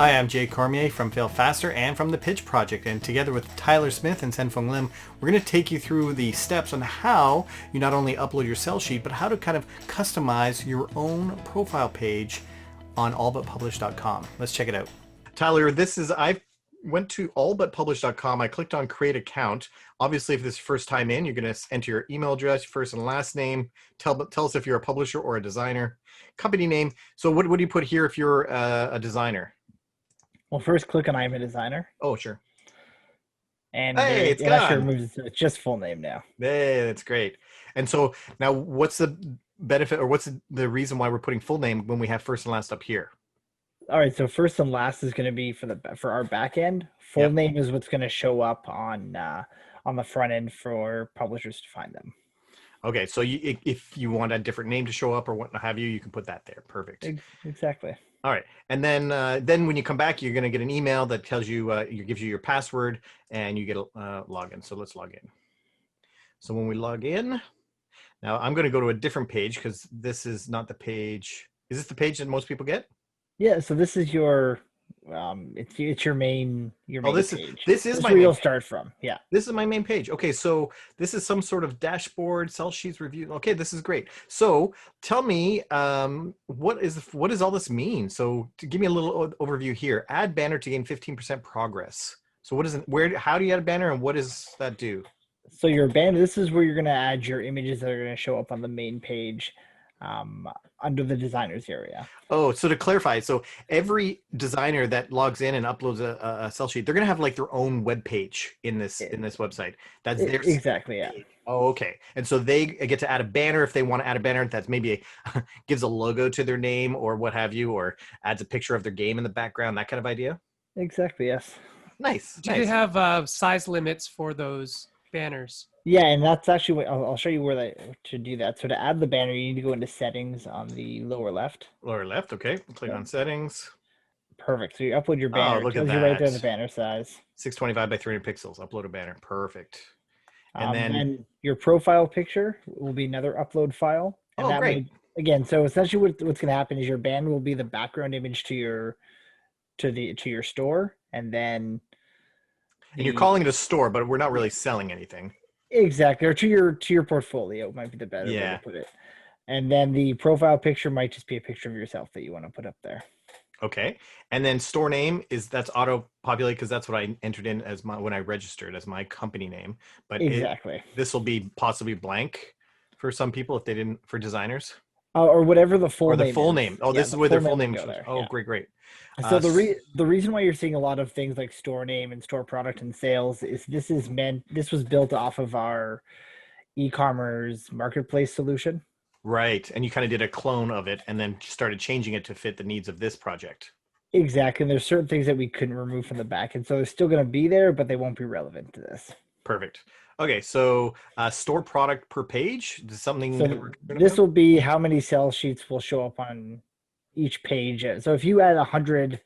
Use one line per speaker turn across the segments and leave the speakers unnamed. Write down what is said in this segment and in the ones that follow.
Hi, I'm Jay Cormier from Fail Faster and from the Pitch Project, and together with Tyler Smith and Senfeng Lim, we're going to take you through the steps on how you not only upload your sell sheet, but how to kind of customize your own profile page on allbutpublish.com. Let's check it out. Tyler, I went to allbutpublish.com. I clicked on create account. Obviously, if this is first time in, you're going to enter your email address, first and last name. Tell us if you're a publisher or a designer. Company name. So what do you put here if you're a designer?
Well, first click on I'm a designer.
Oh, sure.
And
Hey,
it actually removes it's just full name now.
Hey, that's great. And so now what's the benefit or what's the reason why we're putting full name when we have first and last up here?
All right, so first and last is going to be for our back end. Full name is what's going to show up on the front end for publishers to find them.
Okay, so if you want a different name to show up or what have you, you can put that there. Perfect.
Exactly.
All right, and then when you come back, you're going to get an email that tells you, gives you your password, and you get a login. So let's log in. So when we log in, now I'm going to go to a different page because this is not the page. Is this the page that most people get?
Yeah. So this is your it's your main page.
This is
where you'll start from. Yeah.
This is my main page. Okay, so this is some sort of dashboard, sell sheets review. Okay, this is great. So tell me, what does all this mean? So to give me a little overview here. Add banner to gain 15% progress. So what is it? How do you add a banner, and what does that do?
So your banner. This is where you're going to add your images that are going to show up on the main page. Under the designers area.
Oh, so to clarify, so every designer that logs in and uploads a sell sheet, they're going to have like their own web page in this website. That's their
exactly, yeah.
Oh, okay. And so they get to add a banner if they want to add a banner that's maybe gives a logo to their name or what have you, or adds a picture of their game in the background, that kind of idea.
Exactly, yes.
Nice.
Do you have size limits for those banners?
Yeah, and that's actually what I'll show you to do that. So to add the banner, you need to go into settings on the lower left.
Lower left, okay. Click on settings.
Perfect. So you upload your banner.
Oh, look at that.
You right there, the banner size.
625 by 300 pixels. Upload a banner. Perfect. And
then your profile picture will be another upload file.
And great.
Again, so essentially what's going to happen is your banner will be the background image to your store, and then.
And you're calling it a store, but we're not really selling anything.
Exactly, or to your portfolio might be the better way to put it. And then the profile picture might just be a picture of yourself that you want to put up there.
Okay, and then store name that's auto populate because that's what I entered in as when I registered as my company name. But
exactly,
this will be possibly blank for some people if they didn't, for designers.
Or whatever the full name.
Or the full name. Oh, this is where their full name is. Oh, great.
So the reason why you're seeing a lot of things like store name and store product and sales is this was built off of our e-commerce marketplace solution.
Right, and you kind of did a clone of it and then started changing it to fit the needs of this project.
Exactly, and there's certain things that we couldn't remove from the back end, so they're still going to be there, but they won't be relevant to this.
Perfect. Okay, so store product per page is something.
So this will be how many sell sheets will show up on each page. So if you add 100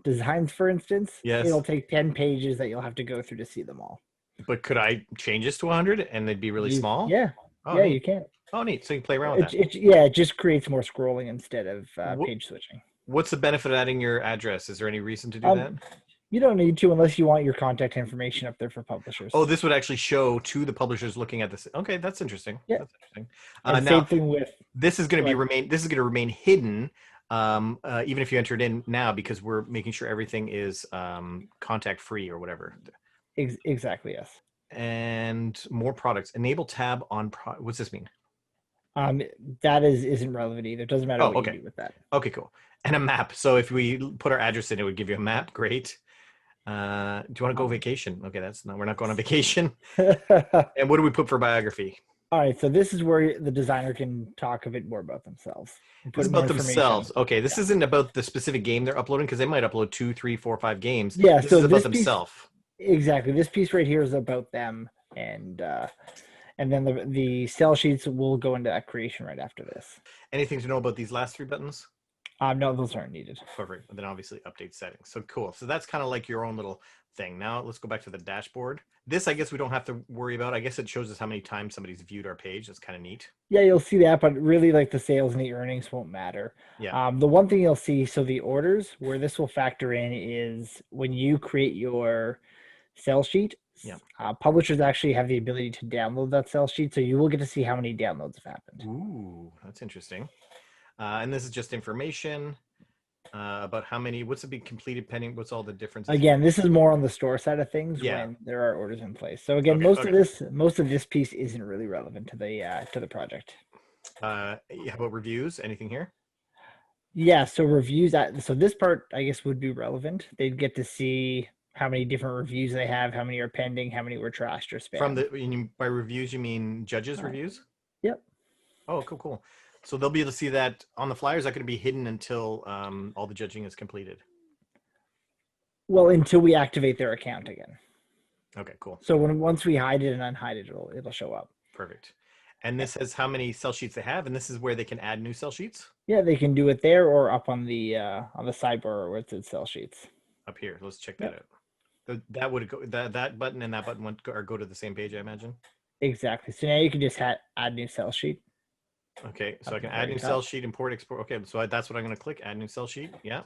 designs, for instance, it'll take 10 pages that you'll have to go through to see them all.
But could I change this to 100 and they'd be really small?
Yeah.
Oh,
yeah,
neat.
you can.
Oh, neat. So you can play around with that.
It just creates more scrolling instead of page switching.
What's the benefit of adding your address? Is there any reason to do that?
You don't need to unless you want your contact information up there for publishers.
Oh, this would actually show to the publishers looking at this. Okay, that's interesting.
Yeah.
That's interesting.
And same thing with
this is going to remain hidden, even if you enter it in now, because we're making sure everything is contact free or whatever.
Exactly. Yes.
And more products. Enable tab on. What's this mean?
That isn't relevant either. It doesn't matter what you do with that.
Okay, cool. And a map. So if we put our address in, it would give you a map. Great. Do you want to go vacation? Okay, we're not going on vacation. And what do we put for biography?
All right, so this is where the designer can talk a bit more about themselves.
It's about themselves. Okay, this isn't about the specific game they're uploading because they might upload 2, 3, 4, 5 games.
Yeah,
this is about themselves.
Exactly. This piece right here is about them, and then the sell sheets will go into that creation right after this.
Anything to know about these last 3 buttons?
No, those aren't needed.
Perfect. And then obviously update settings. So cool. So that's kind of like your own little thing. Now let's go back to the dashboard. This, I guess we don't have to worry about. I guess it shows us how many times somebody's viewed our page. That's kind of neat.
Yeah, you'll see that, but really like the sales and the earnings won't matter.
Yeah.
The one thing you'll see, so the orders, where this will factor in is when you create your sell sheet,
yeah.
Publishers actually have the ability to download that sell sheet. So you will get to see how many downloads have happened.
Ooh, that's interesting. And this is just information about how many, what's to be completed pending, what's all the differences?
Again, this is more on the store side of things
yeah.
when there are orders in place. So again, most of this piece isn't really relevant to the project.
How about reviews? Anything here?
Yeah, so reviews, so this part I guess would be relevant. They'd get to see how many different reviews they have, how many are pending, how many were trashed or spammed.
From by reviews, you mean judges' reviews?
Yep.
Oh, cool. So they'll be able to see that on the flyer. Is that going to be hidden until all the judging is completed?
Well, until we activate their account again.
Okay, cool.
So once we hide it and unhide it, it'll show up.
Perfect. And this says how many sell sheets they have, and this is where they can add new sell sheets?
Yeah, they can do it there or up on the sidebar where it says sell sheets.
Up here. Let's check that out. That would go that button and that button would go to the same page, I imagine.
Exactly. So now you can just add new sell sheet.
Okay, so I can add new sell sheet, import, export. Okay, so that's what I'm going to click. Add new sell sheet. Yeah.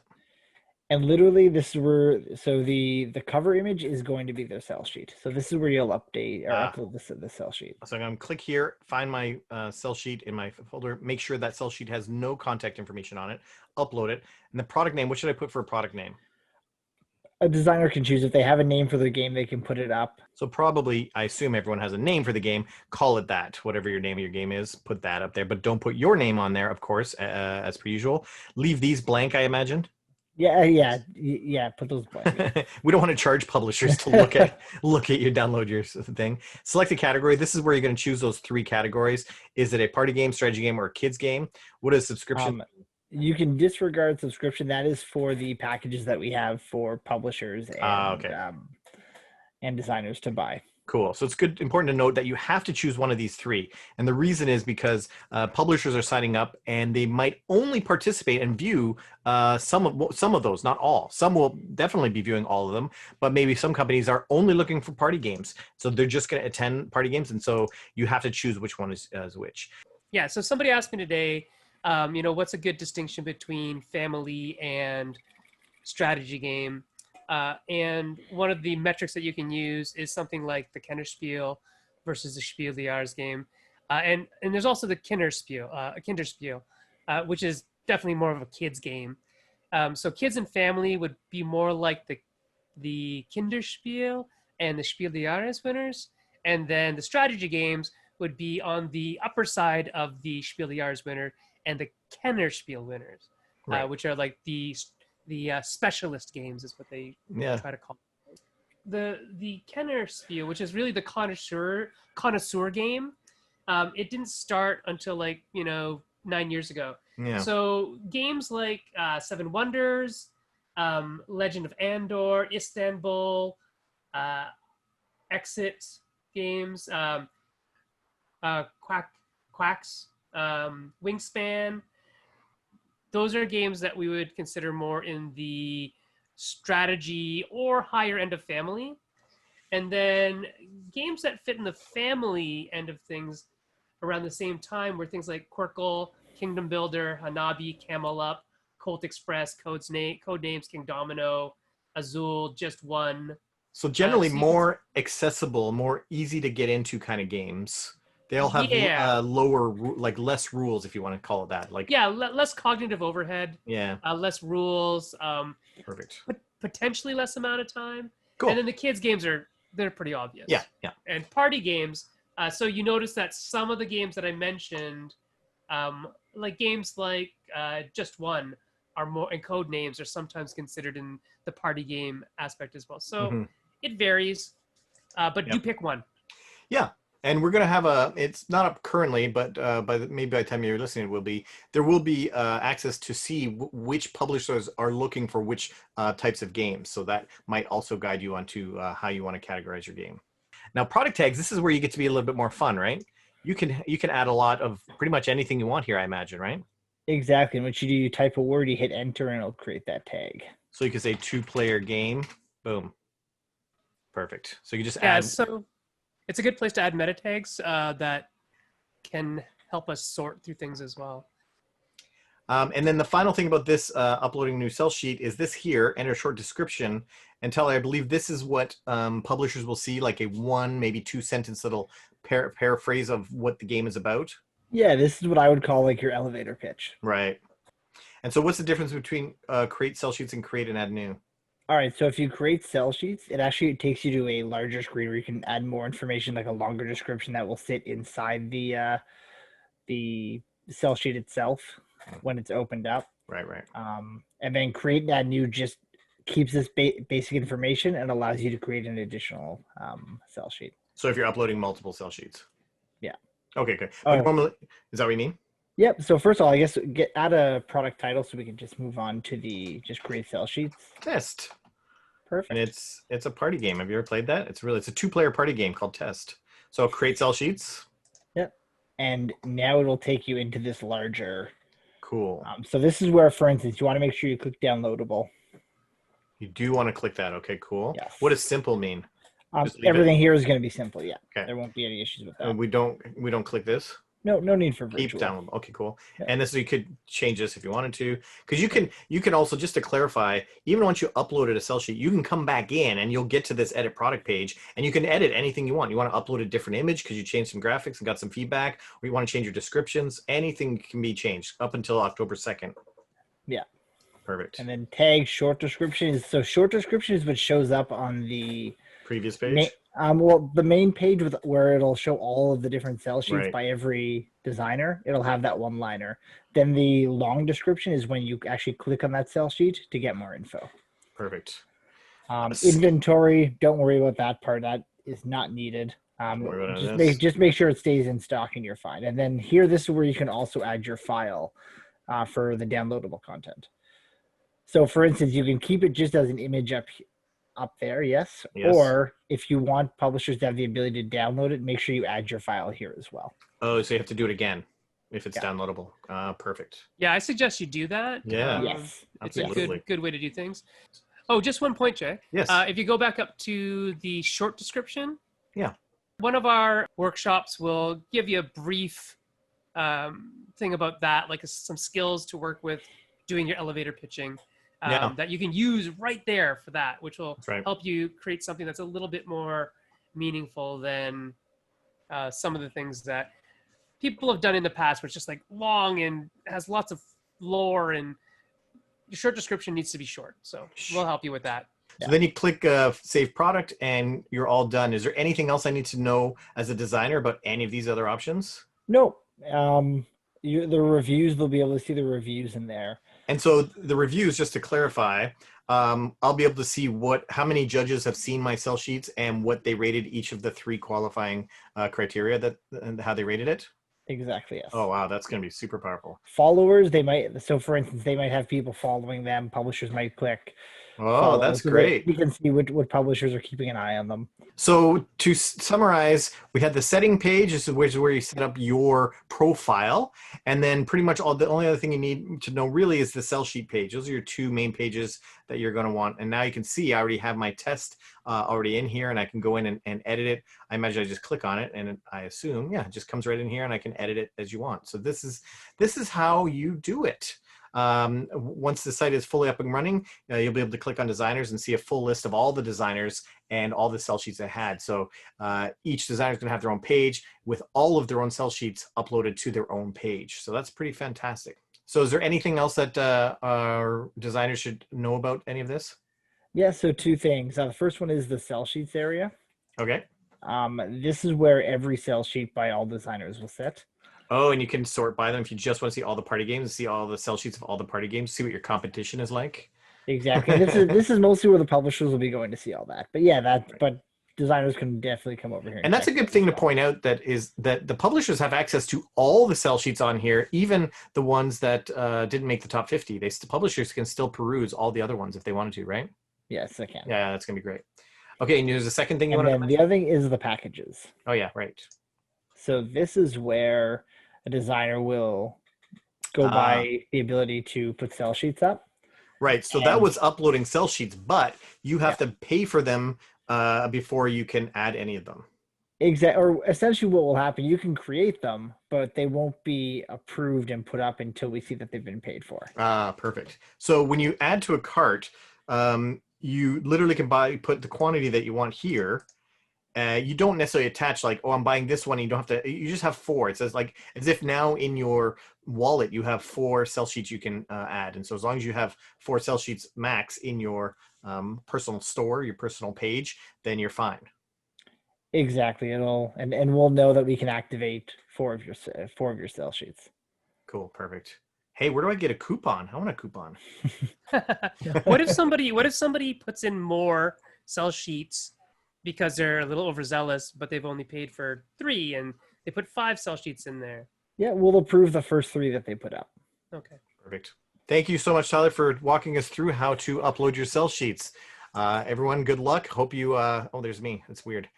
And literally, this is where the cover image is going to be their sell sheet. So this is where you'll update or upload the sell sheet.
So I'm going to click here, find my sell sheet in my folder, make sure that sell sheet has no contact information on it, upload it, and the product name. What should I put for a product name?
A designer can choose. If they have a name for the game, they can put it up.
So probably, I assume everyone has a name for the game. Call it that. Whatever your name of your game is, put that up there. But don't put your name on there, of course, as per usual. Leave these blank, I imagine.
Yeah. Put those blank.
We don't want to charge publishers to look at you, download your thing. Select a category. This is where you're going to choose those 3 categories. Is it a party game, strategy game, or a kids game? What is subscription?
You can disregard subscription. That is for the packages that we have for publishers and designers to buy.
Cool. So it's important to note that you have to choose one of these 3. And the reason is because publishers are signing up and they might only participate and view some of those, not all. Some will definitely be viewing all of them, but maybe some companies are only looking for party games. So they're just going to attend party games. And so you have to choose which one is which.
Yeah. So somebody asked me today, what's a good distinction between family and strategy game? And one of the metrics that you can use is something like the Kennerspiel versus the Spiel des Jahres game. And there's also the Kinderspiel, which is definitely more of a kid's game. So kids and family would be more like the Kinderspiel and the Spiel des Jahres winners. And then the strategy games would be on the upper side of the Spiel des Jahres winner and the Kennerspiel winners, right. Which are like the specialist games is what they try to call it. The Kennerspiel, which is really the connoisseur game, it didn't start until 9 years ago. Yeah. So games like Seven Wonders, Legend of Andor, Istanbul, Exit games, Quacks, Wingspan. Those are games that we would consider more in the strategy or higher end of family. And then games that fit in the family end of things around the same time were things like Quirkle, Kingdom Builder, Hanabi, Camel Up, Colt Express, Codenames, King Domino, Azul, Just One.
So generally more accessible, more easy to get into kind of games. They all have less rules, if you want to call it that.
Less cognitive overhead.
Yeah.
Less rules.
Perfect.
Potentially less amount of time.
Cool.
And then the kids' games they're pretty obvious.
Yeah.
And party games. So you notice that some of the games that I mentioned, like games like Just One, are more, and Codenames are sometimes considered in the party game aspect as well. So it varies, but do pick one.
Yeah. And we're going to have it's not up currently, but maybe by the time you're listening, there will be access to see which publishers are looking for which types of games. So that might also guide you onto how you want to categorize your game. Now, product tags, this is where you get to be a little bit more fun, right? You can add a lot of pretty much anything you want here, I imagine, right?
Exactly. And what you do, you type a word, you hit enter, and it'll create that tag.
So you can say 2-player game. Boom. Perfect. So you just
Yeah,
add.
so it's a good place to add meta tags that can help us sort through things as well.
And then the final thing about this uploading a new sell sheet is this here, enter a short description. And Telly, I believe this is what publishers will see, like a 1, maybe 2-sentence little paraphrase of what the game is about.
Yeah, this is what I would call like your elevator pitch.
Right. And so what's the difference between create sell sheets and create and add new?
All right, so if you create sell sheets, it actually takes you to a larger screen where you can add more information, like a longer description that will sit inside the sell sheet itself when it's opened up.
Right.
And then create and add new just keeps this basic information and allows you to create an additional sell sheet.
So if you're uploading multiple sell sheets.
Yeah.
Okay, good. Normally, is that what you mean?
Yep. So first of all, I guess add a product title so we can just move on to the just create sell sheets.
Test.
Perfect.
And it's a party game. Have you ever played that? It's a 2-player party game called Test. So create sell sheets.
Yep. And now it will take you into this larger.
Cool.
So this is where, for instance, you want to make sure you click downloadable.
You do want to click that. Okay, cool.
Yes.
What does simple mean?
Everything here is going to be simple. Yeah.
Okay.
There won't be any issues with that.
And we don't click this.
No need for virtual.
Keep downloadable. Okay, cool.
Yeah.
And this, you could change this if you wanted to, because you can also, just to clarify, even once you uploaded a sell sheet, you can come back in and you'll get to this edit product page and you can edit anything you want. You want to upload a different image because you changed some graphics and got some feedback, or you want to change your descriptions. Anything can be changed up until October 2nd.
Yeah.
Perfect.
And then tag short description is short description is what shows up on the
previous page.
Well, the main page where it'll show all of the different sell sheets
Right.
by every designer, it'll have that one liner. Then the long description is when you actually click on that sell sheet to get more info.
Perfect.
Inventory, don't worry about that part. That is not needed. Just make sure it stays in stock and you're fine. And then here, this is where you can also add your file for the downloadable content. So for instance, you can keep it just as an image up there, yes. Or if you want publishers to have the ability to download it, make sure you add your file here as well.
Oh, so you have to do it again if it's downloadable. Perfect.
Yeah, I suggest you do that.
Yeah.
Yes.
It's a good way to do things. Oh, just one point, Jay.
Yes.
If you go back up to the short description.
Yeah.
One of our workshops will give you a brief thing about that, like some skills to work with doing your elevator pitching. That you can use right there for that, which will help you create something that's a little bit more meaningful than some of the things that people have done in the past, which is just like long and has lots of lore, and your short description needs to be short. So we'll help you with that.
So then you click save product and you're all done. Is there anything else I need to know as a designer about any of these other options?
No. The reviews, they'll be able to see the reviews in there.
And so the reviews, just to clarify, I'll be able to see how many judges have seen my sell sheets and what they rated each of the 3 qualifying criteria and how they rated it.
Exactly. Yes.
Oh, wow. That's going to be super powerful.
Followers, so for instance, they might have people following them. Publishers might click.
Oh, that's great.
You can see what publishers are keeping an eye on them.
So to summarize, we had the setting page, which is where you set up your profile. And then pretty much the only other thing you need to know really is the sell sheet page. Those are your 2 main pages that you're going to want. And now you can see I already have my test already in here, and I can go in and edit it. I imagine I just click on it, and I assume, it just comes right in here, and I can edit it as you want. So this is how you do it. Once the site is fully up and running, you'll be able to click on designers and see a full list of all the designers and all the sell sheets they had. So each designer is going to have their own page with all of their own sell sheets uploaded to their own page. So that's pretty fantastic. So is there anything else that our designers should know about any of this?
Yeah, so 2 things. The first one is the sell sheets area.
Okay.
This is where every sell sheet by all designers will sit.
Oh, and you can sort by them if you just want to see all the party games, see all the sell sheets of all the party games, see what your competition is like.
Exactly. This is mostly where the publishers will be going to see all that. But yeah, but designers can definitely come over here.
And that's a good thing to point out, that the publishers have access to all the sell sheets on here, even the ones that didn't make the top 50. The publishers can still peruse all the other ones if they wanted to, right?
Yes, they can.
Yeah, that's going to be great. Okay, and there's a second thing you
want
to
mention? The other thing is the packages.
Oh, yeah, right.
So this is where a designer will go by the ability to put sell sheets up.
Right. So that was uploading sell sheets, but you have to pay for them before you can add any of them.
Exactly. Or essentially what will happen, you can create them, but they won't be approved and put up until we see that they've been paid for.
Perfect. So when you add to a cart, you literally can put the quantity that you want here. You don't necessarily attach like, oh, I'm buying this one. You don't have to, you just have 4. It says like, as if now in your wallet, you have 4 sell sheets you can add. And so as long as you have 4 sell sheets max in your personal store, your personal page, then you're fine.
Exactly. And we'll know that we can activate 4 of your sell sheets.
Cool. Perfect. Hey, where do I get a coupon? I want a coupon.
What if somebody puts in more sell sheets because they're a little overzealous, but they've only paid for 3 and they put 5 sell sheets in there?
Yeah, we'll approve the first 3 that they put up.
Okay.
Perfect. Thank you so much, Tyler, for walking us through how to upload your sell sheets. Everyone, good luck. Hope you, oh, there's me. It's weird.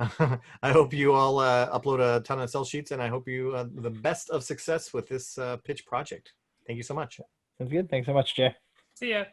I hope you all upload a ton of sell sheets, and I hope you the best of success with this pitch project. Thank you so much.
Sounds good. Thanks so much, Jay.
See ya.